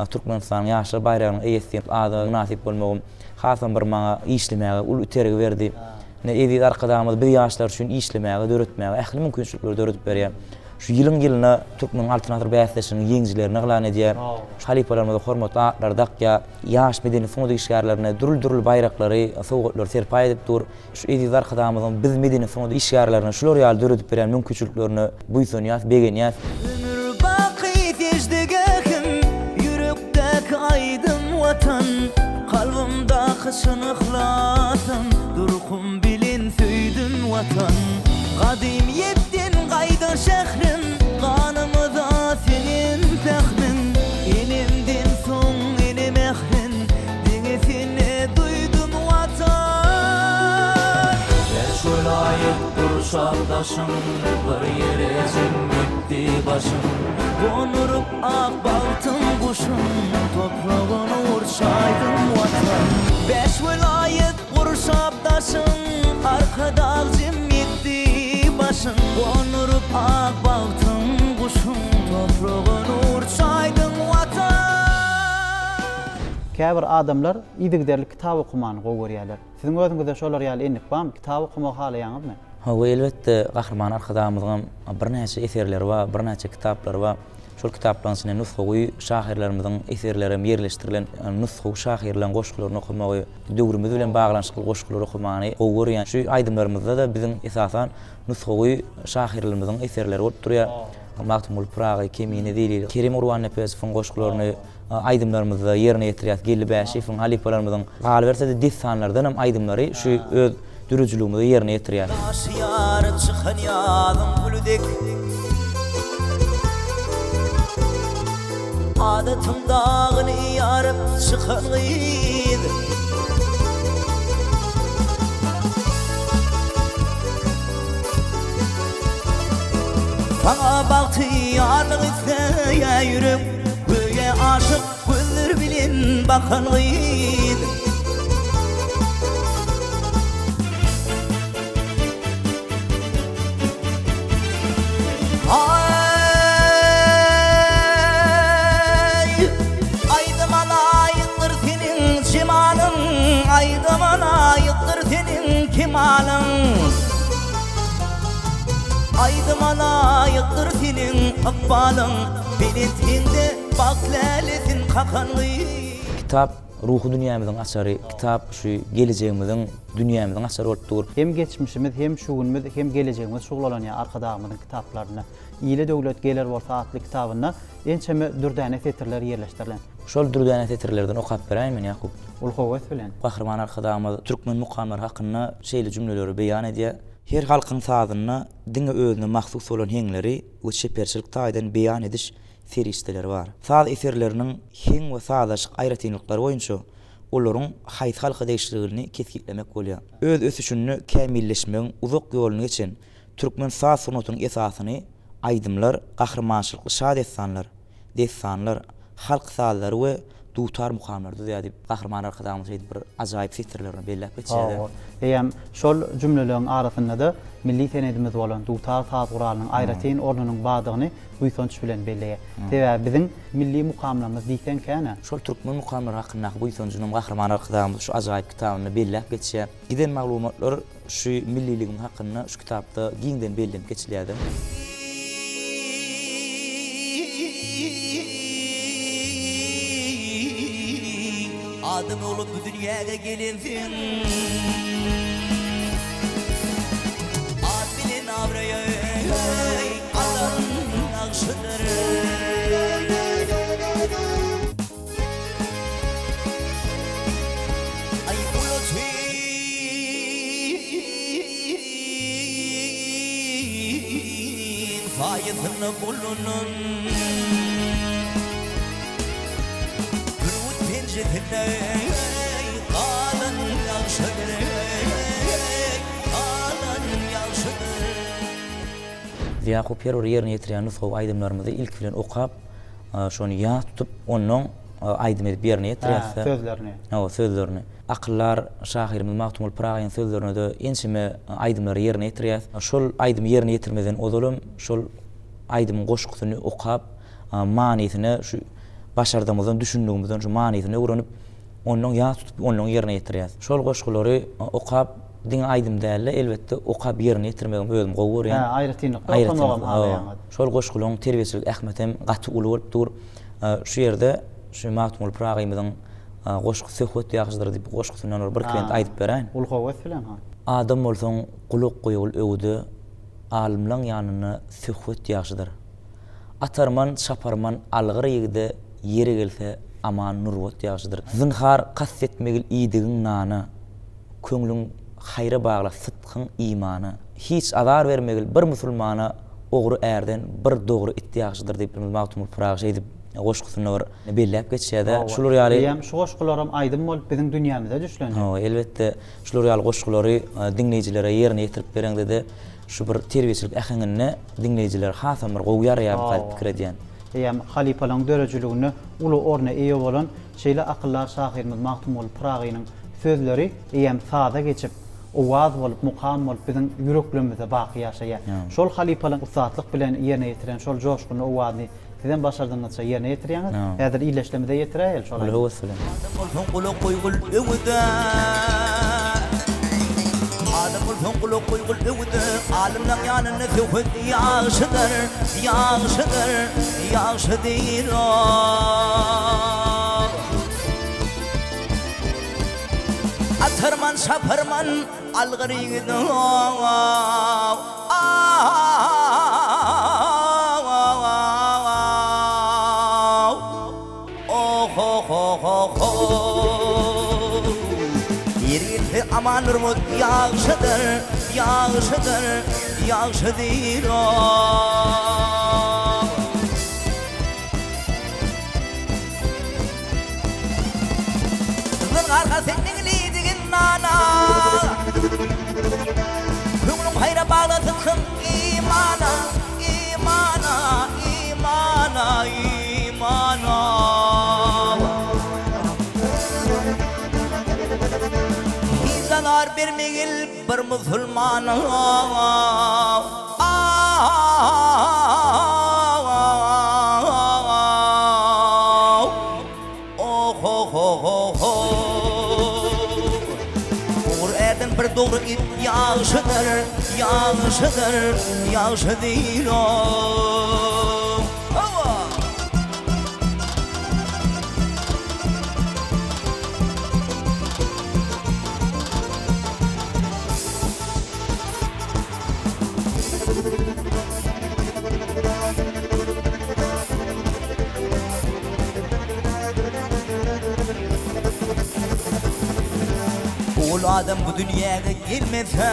Türkmenistanyň ýaşlar bayrağynyň eýesini ada nasip bolmagym hasam bir maňa işlemäge, ul üteregi berdi. Ne edi arkadamyz bir ýaşlar üçin işlemäge, döretmäge, ähli mümkinçilikleri döretip berýär. Şu ýylyň Türkmeniň altyn asr bäsleşiginiň ýeňjilerini eglan edýär. Halipalarymyza hormat atlar dakya, ýaş medeni fonda işgärlerine durul bayraklary, sowgatlary serpaý edip dur. Şu edi arkadamyzyň biz medeni fonda işgärlerine şular ýaly döretip berýän mümkinçiliklerini buýsanýas, begenýas. Aydın vatan, kalbimde kışın ıhlasım, durkum bilin söydün vatan. Kadim yettin kaydan şehrin, kanımıza senin pehrin. Elimdin son elim ehrin, dengesini duydun vatan. Beş velayet duruşardaşım, bir yere zümmetti başım. Konurup ak baltın kuşum, toprağını vursaydın vatan. Beş velayet kurşapdaşın, arkada zimmetti başın. Konurup ak baltın kuşum, toprağını vursaydın vatan. Käbir adamlar iýdigderlik kitap okumany gowy görýärler. Siziň özüňizde şolar ýaly enip barmy? Kitap okumak halaýaňyzmy? Ha, elbette gahrman arkadamyzyň bir näçe eserleri bar, bir näçe kitaplar bar. Şol kitaplardan sine nusxawy şahirlerimiziň eserleri ýerleşdirilen nusxawy şahirleriniň goşgularyny okumagy, döwrümüz bilen baglanşykly goşgulary okumany gowy görýän. Şu aýdymlarymyzda da biziň esasan nusxawy şahirlerimizin eserleri bolup durýar. Mahmud Prag'y, Kerim Urwan Nepesowyň goşgularyny aydımlarımızda yerine getirýär. Gelip şefin halipalarymyzyň galy berse de dissanlardan hem aydımlary şu öz dürüjlüğümizde yerine getirýär. Taş yarıp çıkan yadım gülüdek Adatım dağını yarıp çıkan gıydı Sana baktı yarlık ise yürüm Böyle aşık güldür bilin bakan gıydı Aydıma layıktır senin akbalın Belintinde bak laletin kakanlığı Kitap ruhu dünyamızın açarı, kitap şu geleceğimizin dünyamızın açarı oldudur. Hem geçmişimiz, hem şu günümüz, hem geleceğimiz şuglanan ya arkadağımızın kitaplarına. İyile döwlet geler bolsa atlı kitabına ençeme dürdäne fetirler yerleştirilen. Şol dürdäne fetirlerden okap berýärmi Yakup? Ul howet bilen. Kahraman arkadağımız Türkmen mukamlar hakkında şeyli cümleleri beyan edýär. Her halkın sazyna diňe özüne mahsus bolan heňleri we şeperçilik taýdan beyan ediş seristeleri var. Saz eserleriniň heň we sazaşyk aýratynlyklary boýunça olaryň haýsy halka değişikligini kesgitlemek bolýar. Öz ösüşini kämilleşmegiň uzak ýoluny geçen türkmen saz sunatynyň esasyny aýdymlar, gahrmançylykly şad etsanlar, dessanlar, halk sazlary we dutar mukamlarda diýip gahrman arkadaşymyz bir ajaýyp setirlerini belläp geçýär. Hem şol cümleleriň arasynda da milli senedimiz bolan dutar saz guralynyň aýratyn ornunyň badygyny buýsonç bilen belleýär. Täze biziň milli mukamlarymyz diýsen käne. Şol türkmen mukamlar hakynda buýsonçynyň gahrman arkadaşymyz şu ajaýyp kitabyny belläp geçýär. Giden maglumatlar şu milliligiň hakynda şu kitapda giňden belläp geçilýär. Adım olup bu dünyaya gelinsin Ad bilin avraya Allah'ın akşıdır Ay ulutin Fayetini bulunun Yakup yer yerine getirýän nusga aýdymlarymyzy ilk bilen okap, şonu ýa tutup onuň aýdym edip yerine getirýär. Sözlerini. Sözlerini. Akyllar şahyrymyz Mahtumul Pragyň sözlerini de ençeme aýdymlary yerine getirýär. Şol aýdymy yerine getirmeden odalym şol aýdymyň goşgusyny okap, manysyny şu başardığımızdan düşündüğümüzden şu manysini öwrenip onuň ýa tutup onuň yerine getirýär. Şol goşgulary okap diňe aýdym däl elbetde okap yerine getirmegim özüm gowur ýa. Aýratynlykda okamagam halaýan. Şol goşgularyň terbiýeçilik ähmetem gaty uly bolup dur. Şu ýerde şu Mahtumul Pragyň goşgy söhbet ýagşydyr diýip goşgusyny bir klient aýdyp berän. Ul howet bilen ha. Adam bolsaň guluk goýul öwde alimlaň ýanyna söhbet ýagşydyr. Atarman şaparman algyr ýigide yeri gelse aman nurwat ýagşydyr. Zinhar kassetmegil iýdigiň nany, köňlüň hayra bagla sıdkyň imany, hiç azar vermegil bir musulmana ogry erden bir dogry ittiýagşydyr diýip Mahtumul Pragy edip goşgusyny belläp geçýär. Şular ýaly hem şu goşgularym aýdym bolup biziň dünýämizde düşlenýär. Elbetde şular ýaly goşgulary dinleýijilere ýerine ýetirip bereňde de şu bir terbiýeçilik ähengine dinleýijiler hasam bir gowýar ýa-da pikir edýän. Hem halipalaryň dörejiligini uly orna eýe bolan şeýle akyllar şahyrymyz Mahtumul Pragynyň sözleri hem sada geçip owaz bolup mukam bolup biziň ýüreklerimizde baky ýaşaýar. Şol halipalaryň usatlyk bilen ýerine ýetiren şol joşguny owazy sizden başardyňyzça ýerine ýetirýäňiz. Häzir iýleşlemede ýetirýär şol. Adam olsun kuluk koygul öwüdü Alimden ýanyna söhbet ýagşydyr Ýagşydyr, ýagşydyr Atarman şaparman algyr ýigidi aman Nurmut yağışıdır, yağışıdır, yağışıdır o. Kızın arka senin lidigin nana, Kümlüm hayra bağlı tıtkın imana, imana, imana, imana. Hizalar bir migil bir musulmana. Oh, oh, oh, oh, oh. Bir doğru it yağışıdır, yağışıdır, yağışıdır o. Ulu adam bu dünyaya gelmese,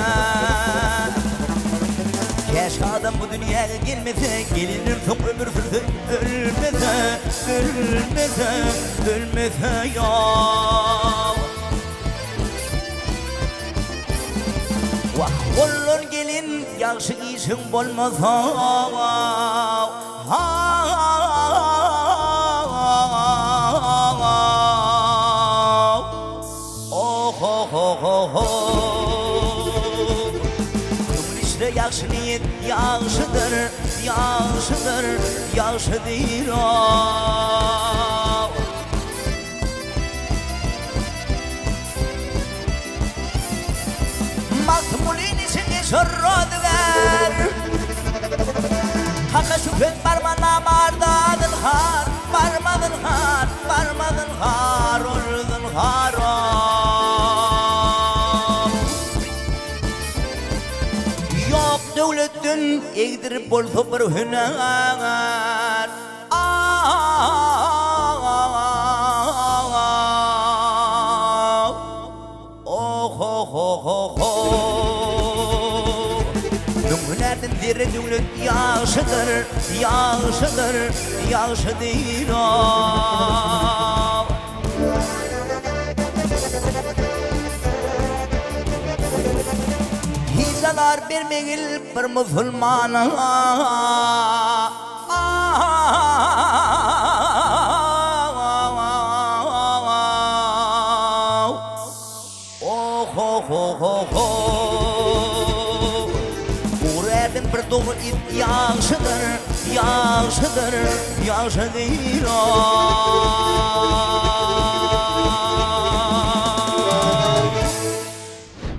keşke adam bu dünyaya gelmese, gelinir son ömür sürse, ölmese, ölmese, ölmese ya. Vah oğlun gelin, yakşı işin bolmasa, Yaxşı niyet yaxşıdır, yaxşıdır, yaxşıdır o. Makbulin içine şorrodu ver, Hakka şüphet barmana mardadın har, barmadın har, barmadın har, oldun har o. Devletin egdirip bolsa bir hüner, oh oh oh oh oh. Hünerden diri devlet yaşıdır, yaşıdır, yaşıdır o. Hizalar bir migil bir musulmana. Oh oh oh oh oh. Uğradın bir doğru it yaşıdır, yaşıdır, yaşıdır o.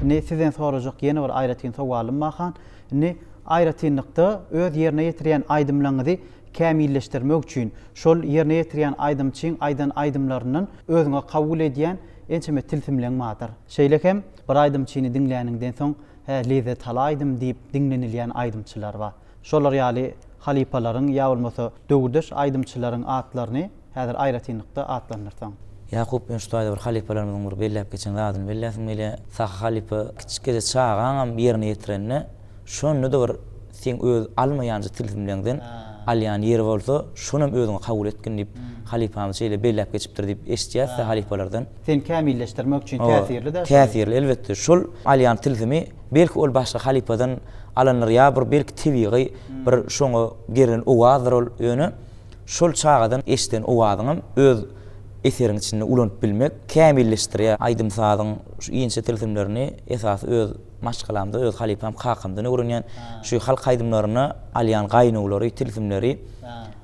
Ne sizden soracak yeni bir aýratyn sowalym mahan. Ne aýratynlykda öz ýerine ýetirýän aýdymlaryňyzy kämilleşdirmek üçin, şol ýerine ýetirýän aýdymçyň aýdymlarynyň özüňe kabul edýän ençeme tilsimleň madyr. Şeýlekem bir aýdymçyny dinläningden soň lezzet alaýdym diýip dinlenilýän aýdymçylar bar. Şolar ýaly halipalaryň ýa bolmasa döwürdeş aýdymçylaryň atlaryny häzir aýratynlykda atlanyrsaň. Yakup ben şuayda bir halipalarymyň bir bellep geçen zadyny belläsim ile sah halipa kiçikde çağaňam ýerine ýetirenne şonu da bir sen öz almaýanjy tilsimleňden alýan ýeri bolsa şonam özüňe kabul etgin diýip halipamy şeýle bellep geçipdir diýip eşitýär halipalardan. Sen kämilleşdirmek üçin täsirli de. Täsirli elbetde şol alýan tilsimi belki ol başga halipadan alanlar ýa bir belki tebiği bir şoňa geren owazdyr ol ýöne şol çağadan eşiten owazyňam öz eserin içinde ulanıp bilmek, kämilleşdirýär aýdymsadyň şu ýençe tilsimlerini esas öz maşgalamda, öz halipam kakymda öwrenýän şu halk aýdymlaryna alýan gaýnawlary, tilsimleri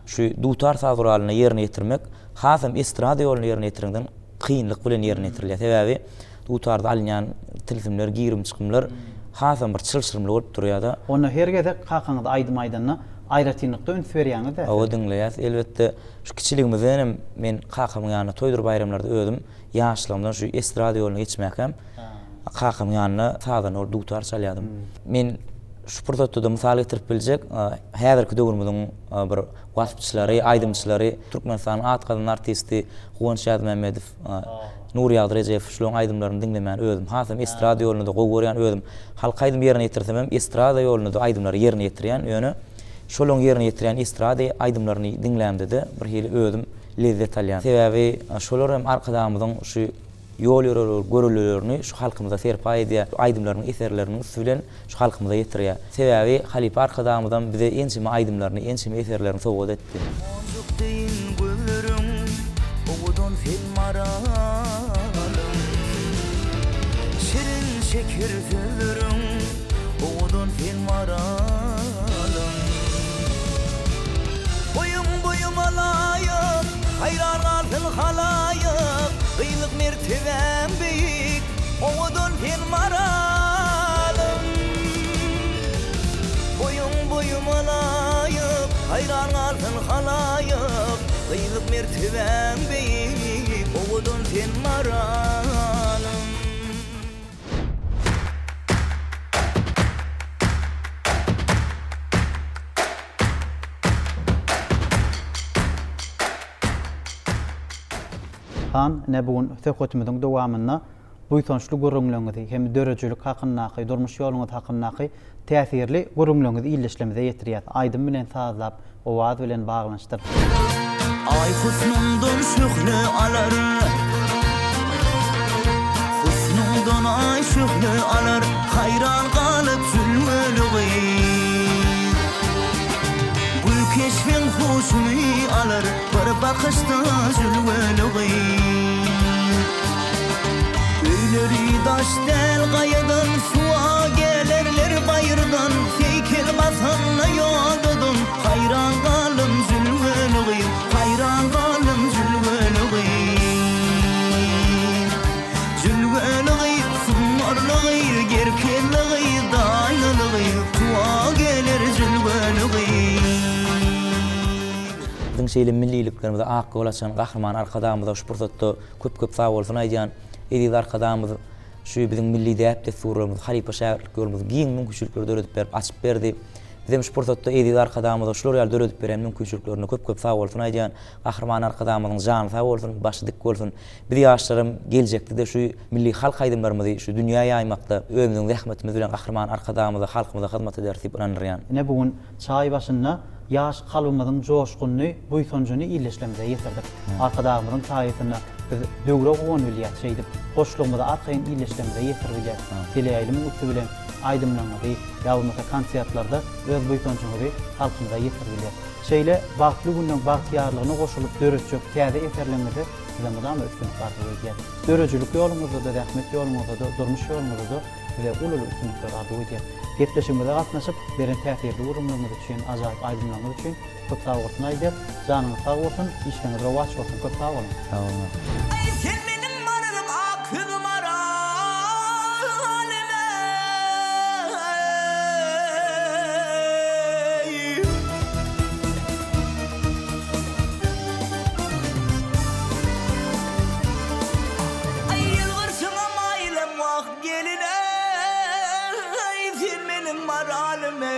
şu dutar sazuralyna ýerine ýetirmek, hasam estrada ýolyny ýerine ýetirenden kynlyk bilen ýerine ýetirilýär. Sebäbi dutarda alýan tilsimler, girim çykymlar hasam bir çylşyrymly bolup durýar da. Onu hergede kakangyda aýdym-aýdanyna aýratynlykda üns berýäňiz de. O dinleýär. Elbetde şu kiçiligimizden men kakamyň ýanyna toýdur bayramlarda ödüm. Ýaşlygymdan şu estrada ýolyna geçmäkem. Kakam ýanyna sadan ol dutar çalýadym. Men şu purdatda mysal getirip biljek, häzirki döwürmüziň bir waspçylary, aýdymçylary, Türkmenistan atgadan artisti Guwan Şad Mehmedow Nuri Ýagdarejew şulan aýdymlaryny dinlemän özüm. Hasam estrada ýoluna da gowgorýan özüm. Halka aýdym ýerine ýetirsemem estrada ýoluna da aýdymlary ýerine ýetirýän ýöne şolon ýerine ýetirýän estrada aýdymlaryny dinlämde de bir hili özüm lezzet alýan. Sebäbi şolar hem arkadamyzyň şu ýol ýörelür, görülýärlerini şu halkymyza serpa edýär. Aýdymlarynyň eserlerini bilen şu halkymyza ýetirýär. Sebäbi halipa arkadamydan bize ençime aýdymlaryny, ençime eserlerini sowgat etdi. Monjuk deyin gözlerim, oğudun filmaralım. Şirin şeker sözlerim, oğudun filmaralım. Boyum boyum alayım, hayran altın halayım. Kıyılık mertebem büyük, oğudun filmaralım. Boyum boyum alayım, hayran altın halayım. Kıyılık mertebem büyük, oğudun filmaralım. Han ne bugün söhbetimiziň dowamynda buýtançly gurrunlygyňyzy hem dörejilik hakyndaky, durmuş ýoluňyz hakyndaky täsirli gurrunlygyňyzy illeşlemede ýetirýär. Aýdym bilen sazlap, owaz bilen baglanşdyr. Ay husnundan şühlü alar, husnundan ay şühlü alar, hayran kalıp zülmülüğü. Gül keşfin huşunu alar, bir bakışta zülmülüğü. Öyleri daş del gayadan, suğa gelirler bayırdan, heykel basanla yodudun, hayran kalım zülmülüğü. Hayran kalım zülgölüğü, zülgölüğü, sunmarlığı, gerkelliği, daylılığı, tuğa gelir zülgölüğü. Bizim şeýle milliliklerimizde ak bolaşan gahrman arkadamyzda şu pursatda köp sag bolsun aýdýan edil arkadamyz şu bizim milli däpde surlarymyz, halipa şäherlik ýolumyz giň mümkinçilikleri öredip berip açyp berdi. Bizim şu pursatda edil arkadamyzda şular ýaly öredip beren mümkinçiliklerini köp sag bolsun aýdýan gahrman arkadamyzyň jany sag bolsun, başy dik bolsun. Bir ýaşlarym geljekde de şu milli halk aýdymlarymyzy şu dünýäge aýmakda özümiziň zähmetimiz bilen gahrman arkadamyza, halkymyza hyzmat eder diýip inanýan. Ne bugün çay başynda yaş kalbimizin coşkunluğu, buytoncuğunu illeşlemede yetirdik. Arkadağımızın tayyatına biz dögre oğun biliyat şeydip, hoşluğumuzu arkayın illeşlemede yetir biliyat. Teleyaylimin ustu bilen aydımlanmadı, yavrumuzda konsertlarda öz buytoncuğunu halkımıza yetir biliyat. Şeyle baktlı günden baktiyarlığını koşulup dörüçük, tiyade eferlemede bize mudama üstünlük vardı ödeyat. Dörücülük yolumuzda da, rahmet yolumuzda da, durmuş yolumuzda da bize ululu üstünlükler vardı ödeyat. Gepleşimizde gatnaşyp beren täsirli urumlarymyz üçin, ajaýyp aýdymlarymyz üçin köp sag bolsun aýdyp, janyňyz sag bolsun, işleňiz rowaç bolsun, köp sag bolun. Ay sen benim maralım, akıl maralime. Ay yılgırsın ama ailem vak geline. Maralime.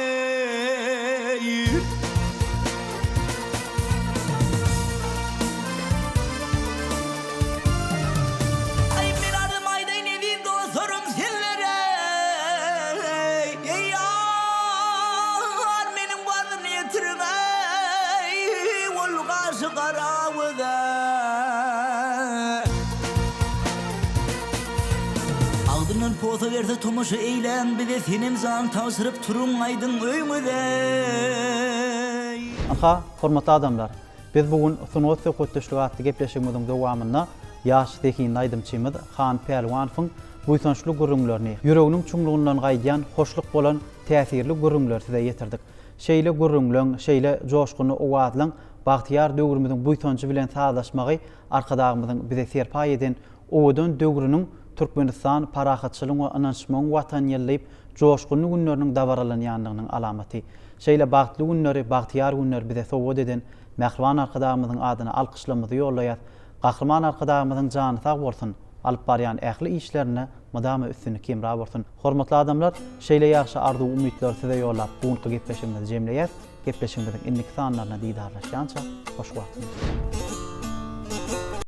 Ay ben adım ayday ne diyeyim dostlarım sizlere. Ey yar benim vardım yetirim ey. Ol kaşı karavıda. Aldırnan poza verse tomaşı eylem bize senem zan tavsırıp turun aydın öymüde. Aha, hormatly adamlar, biz bugün sunuat söhbetleşigi atly gepleşigimiziň dowamynda ýaş dekin aýdymçymyz Han Pelwanowyň buýtançly gurrunlaryny, ýüreginiň çuňlugyndan gaýdýan, hoşluk bolan täsirli gurrunlary size ýetirdik. Şeýle gurrunlaň, şeýle joşkuny owazlaň, bagtyar döwrümizin buýtançy bilen sazlaşmagy arkadagymyzyň bize serpa eden owdan döwrüniň Türkmenistan parahatçylygyň we ynançmagyň watan ýelläýip joşkunly günleriniň dabaralanyanynyň alamaty. Şeýle bagtly günleri, bagtyar günler bize sowgat eden Mähriban arkadagymyzyň adyna alkyşlamagy ýollaýar. Gahrman arkadagymyzyň jany sag bolsun, alyp barýan ähli işlerine madama üstünlük kemra bolsun. Hormatly adamlar, şeýle ýaxşy arzu umytlar size ýollap bugünkü gepleşigimizi jemleýär. Gepleşigimiziň indiki sanlaryna diýdarlaşýança hoş wagt.